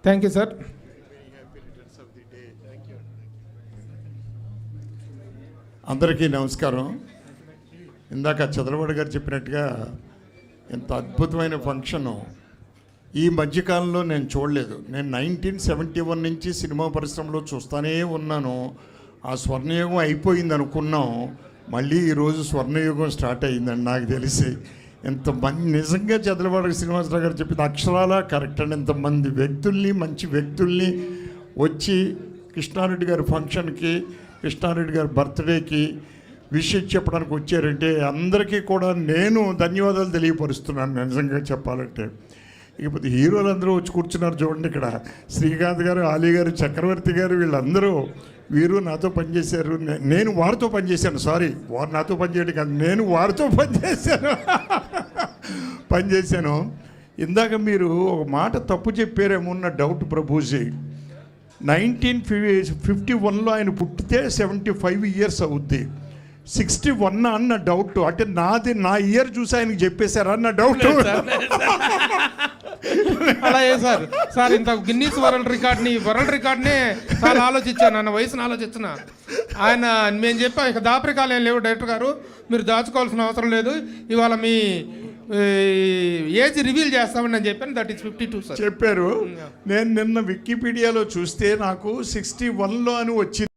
Thank you sir. అందరికీ నమస్కారం. ఇందాక చంద్రబాబు గారు చెప్పినట్టుగా ఎంత అద్భుతమైన ఫంక్షను ఈ మధ్యకాలంలో నేను చూడలేదు. నేను 1971 నుంచి సినిమా పరిశ్రమలో చూస్తూనే ఉన్నాను. ఆ స్వర్ణయుగం అయిపోయింది అనుకున్నాం, మళ్ళీ ఈరోజు స్వర్ణయుగం స్టార్ట్ అయ్యిందండి. నాకు తెలిసి ఎంతమంది నిజంగా చంద్రబాబు శ్రీనివాసరావు గారు చెప్పిన అక్షరాల కరెక్ట్ అండి. ఎంతమంది వ్యక్తుల్ని, మంచి వ్యక్తుల్ని వచ్చి కృష్ణారెడ్డి గారి ఫంక్షన్కి, కృష్ణారెడ్డి గారి బర్త్డేకి విషయం చెప్పడానికి వచ్చారంటే అందరికీ కూడా నేను ధన్యవాదాలు తెలియపరుస్తున్నాను నిజంగా చెప్పాలంటే. ఇకపోతే హీరోలు అందరూ వచ్చి కూర్చున్నారు చూడండి. ఇక్కడ శ్రీకాంత్ గారు, ఆలీ గారు, చక్రవర్తి గారు, వీళ్ళందరూ వీరు నాతో పనిచేశారు. నేను వారితో పనిచేశాను. సారీ, వారు నాతో పనిచేయడం కాదు, నేను వారితో పనిచేశాను. ఇందాక మీరు ఒక మాట తప్పు చెప్పారేమో అన్న డౌట్ ప్రభుజీ. 1951లో ఆయన పుట్టితే 75 ఇయర్స్ అవుద్ది. 61 అన్న డౌట్. అంటే నా ఇయర్ చూసి ఆయనకి చెప్పేశారా అన్న డౌట్. అలా సార్ ఇంత గిన్నీస్ వరల్డ్ రికార్డ్ని చాలా ఆలోచించాను, అన్న వయసును ఆలోచించిన ఆయన. మేము చెప్పాం ఇక దాపరికాలు ఏం లేవు డైరెక్టర్ గారు, మీరు దాచుకోవాల్సిన అవసరం లేదు, ఇవాళ మీ ఏజ్ రివీల్ చేస్తామని నేను చెప్పాను. దట్ ఈస్ 52 సార్ చెప్పారు. నేను నిన్న వికీపీడియాలో చూస్తే నాకు 61లో అని వచ్చింది.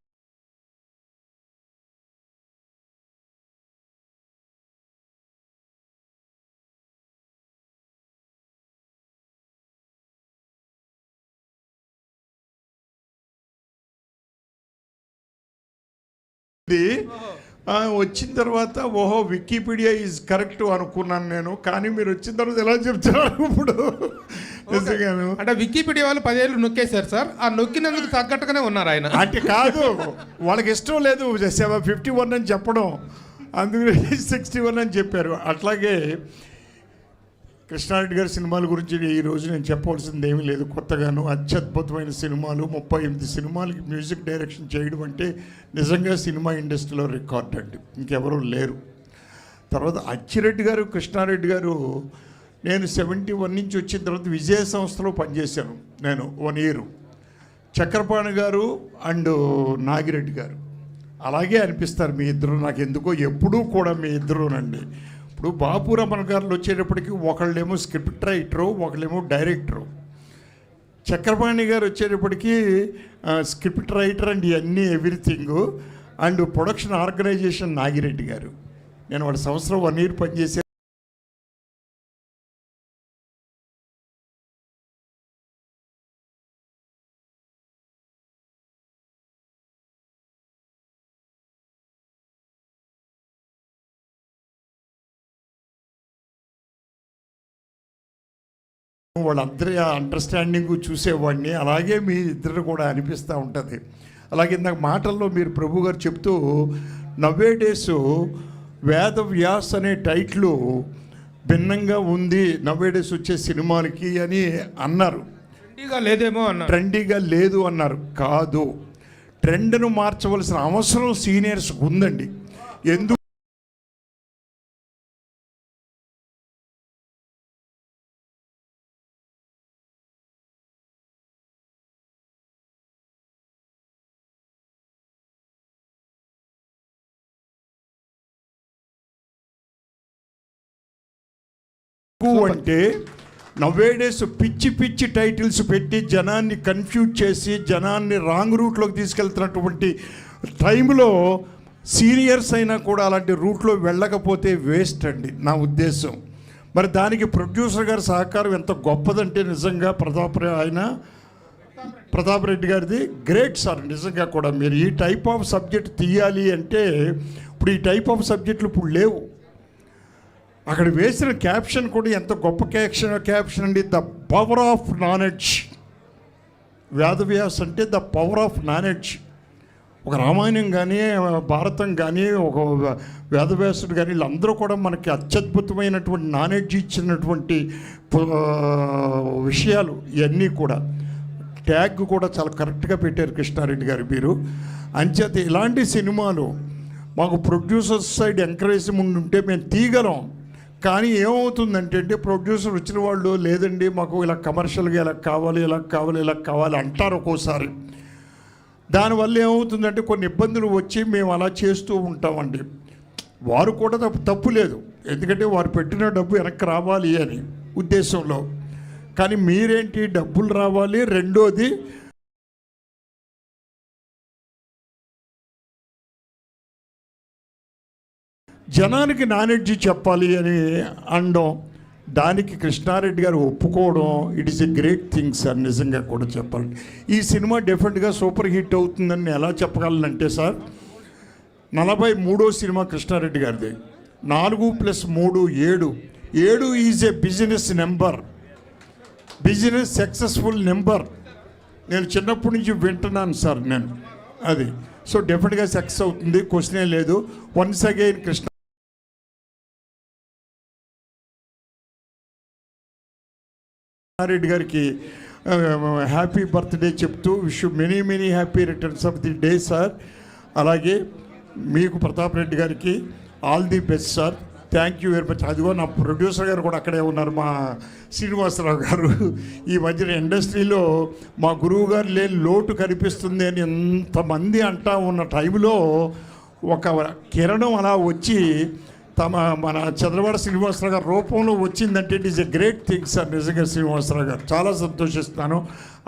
వచ్చిన తర్వాత ఓహో వికీపీడియా ఈజ్ కరెక్ట్ అనుకున్నాను నేను. కానీ మీరు వచ్చిన తర్వాత ఎలా చెప్తున్నారు ఇప్పుడు నిజంగాను. అంటే వికీపీడియా వాళ్ళు 10 ఏళ్ళు నొక్కేశారు సార్, ఆ నొక్కినందుకు తగ్గట్టుగానే ఉన్నారు ఆయన. అంటే కాదు, వాళ్ళకి ఇష్టం లేదు 51 అని చెప్పడం, అందుకని 61 అని చెప్పారు. అట్లాగే కృష్ణారెడ్డి గారి సినిమాల గురించి ఈరోజు నేను చెప్పవలసింది ఏమీ లేదు. కొత్తగాను అత్యద్భుతమైన సినిమాలు, 38 సినిమాలకి మ్యూజిక్ డైరెక్షన్ చేయడం అంటే నిజంగా సినిమా ఇండస్ట్రీలో రికార్డ్ అండి, ఇంకెవరూ లేరు. తర్వాత అచ్చిరెడ్డి గారు, కృష్ణారెడ్డి గారు, నేను 71 నుంచి వచ్చిన తర్వాత విజయ సంస్థలో పనిచేశాను నేను 1 ఇయర్. చక్రపాణి గారు అండ్ నాగిరెడ్డి గారు అలాగే అనిపిస్తారు మీ ఇద్దరు. నాకు ఎందుకో ఎప్పుడూ కూడా మీ ఇద్దరునండి. ఇప్పుడు బాపు రమణ గారు వచ్చేటప్పటికి ఒకళ్ళేమో స్క్రిప్ట్ రైటరు, ఒకళ్ళేమో డైరెక్టరు. చక్రపాణి గారు వచ్చేటప్పటికి స్క్రిప్ట్ రైటర్ అండ్ ఇవన్నీ everything, and production organization Nagireddy garu. నేను వాడి సంవత్సరం 1 ఇయర్ పనిచేసే. వాళ్ళందరి అండర్స్టాండింగ్ చూసేవాడిని. అలాగే మీ ఇద్దరు కూడా అనిపిస్తూ ఉంటుంది. అలాగే ఇందాక మాటల్లో మీరు ప్రభు గారు చెప్తూ నవ్వేడేస్ వేదవ్యాస్ అనే టైటిల్ భిన్నంగా ఉంది నవ్వేడేస్ వచ్చే సినిమాలకి అని అన్నారు. ట్రెండీగా లేదేమో అన్నారు. ట్రెండీగా లేదు అన్నారు. కాదు, ట్రెండ్ను మార్చవలసిన అవసరం సీనియర్స్కి ఉందండి. ఎందుకు అంటే నవేడేస్ పిచ్చి టైటిల్స్ పెట్టి జనాన్ని కన్ఫ్యూజ్ చేసి జనాన్ని రాంగ్ రూట్లోకి తీసుకెళ్తున్నటువంటి టైంలో సీనియర్స్ అయినా కూడా అలాంటి రూట్లో వెళ్ళకపోతే వేస్ట్ అండి నా ఉద్దేశం. మరి దానికి ప్రొడ్యూసర్ గారి సహకారం ఎంత గొప్పదంటే నిజంగా ప్రతాప్ రెడ్డి గారిది గ్రేట్ సార్. నిజంగా కూడా మీరు ఈ టైప్ ఆఫ్ సబ్జెక్ట్ తీయాలి అంటే ఇప్పుడు ఈ టైప్ ఆఫ్ సబ్జెక్టులు ఇప్పుడు లేవు. అక్కడ వేసిన క్యాప్షన్ కూడా ఎంత గొప్ప క్యాప్షన్ అండి. The power of knowledge. Vedavyas అంటే ద పవర్ ఆఫ్ నాలెడ్జ్. ఒక రామాయణం కానీ, భారతం కానీ, ఒక వేదవ్యాసుడు కానీ, వీళ్ళందరూ కూడా మనకి అత్యద్భుతమైనటువంటి నాలెడ్జ్ ఇచ్చినటువంటి విషయాలు ఇవన్నీ కూడా. ట్యాగ్ కూడా చాలా కరెక్ట్గా పెట్టారు కృష్ణారెడ్డి గారు మీరు. అంచేత ఇలాంటి సినిమాలు మాకు ప్రొడ్యూసర్స్ సైడ్ ఎంకరేజ్మెంట్ ఉంటే మేము తీయగలం. కానీ ఏమవుతుందంటే ప్రొడ్యూసర్ వచ్చిన వాళ్ళు లేదండి మాకు ఇలా కమర్షియల్గా ఇలా కావాలి ఇలా కావాలి ఇలా కావాలి అంటారు ఒక్కోసారి. దానివల్ల ఏమవుతుందంటే కొన్ని ఇబ్బందులు వచ్చి మేము అలా చేస్తూ ఉంటామండి. వారు కూడా తప్పు లేదు, ఎందుకంటే వారు పెట్టిన డబ్బు వెనక్కి రావాలి అని ఉద్దేశంలో. కానీ మీరేంటి డబ్బులు రావాలి, రెండోది జనానికి నాలెడ్జ్ చెప్పాలి అని అనడం, దానికి కృష్ణారెడ్డి గారు ఒప్పుకోవడం, it is a great thing sir. నిజంగా కూడా చెప్పాలి, ఈ సినిమా డెఫినెట్గా సూపర్ హిట్ అవుతుందని ఎలా చెప్పగలనంటే సార్, 43వ సినిమా కృష్ణారెడ్డి గారిది. 4 + 3 7. 7 is a business number, business successful number. నేను చిన్నప్పటి నుంచి వింటున్నాను సార్ నేను అది. సో డెఫినెట్గా సక్సెస్ అవుతుంది, క్వశ్చనే లేదు. వన్స్ అగైన్ కృష్ణారెడ్డి గారికి హ్యాపీ బర్త్డే చెప్తూ wish many many happy returns of the day sir. అలాగే మీకు ప్రతాప్ రెడ్డి గారికి all the best sir. Thank you very much. అదిగో నా ప్రొడ్యూసర్ గారు కూడా అక్కడే ఉన్నారు, మా శ్రీనివాసరావు గారు. ఈ మధ్యన ఇండస్ట్రీలో మా గురువు గారు లేని లోటు కనిపిస్తుంది అని ఎంతమంది అంటా ఉన్న టైంలో ఒక కిరణం అలా వచ్చి మన చంద్రబాడ శ్రీనివాసరావు గారి రూపంలో వచ్చిందంటే it is a great thing sir. నిజంగా శ్రీనివాసరావు గారు చాలా సంతోషిస్తున్నాను.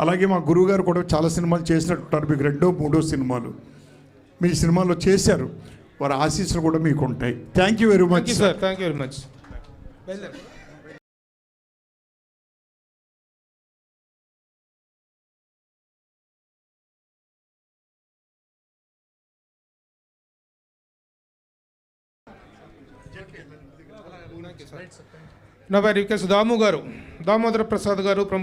అలాగే మా గురువు గారు కూడా చాలా సినిమాలు చేసినట్టున్నారు, మీకు 2, 3 సినిమాలు మీ సినిమాలో చేశారు. వారి ఆశీస్సులు కూడా మీకు ఉంటాయి. Thank you very much sir. Thank you very much. నా పేరు దాము గారు, దామోదర ప్రసాద్ గారు, ప్రముఖ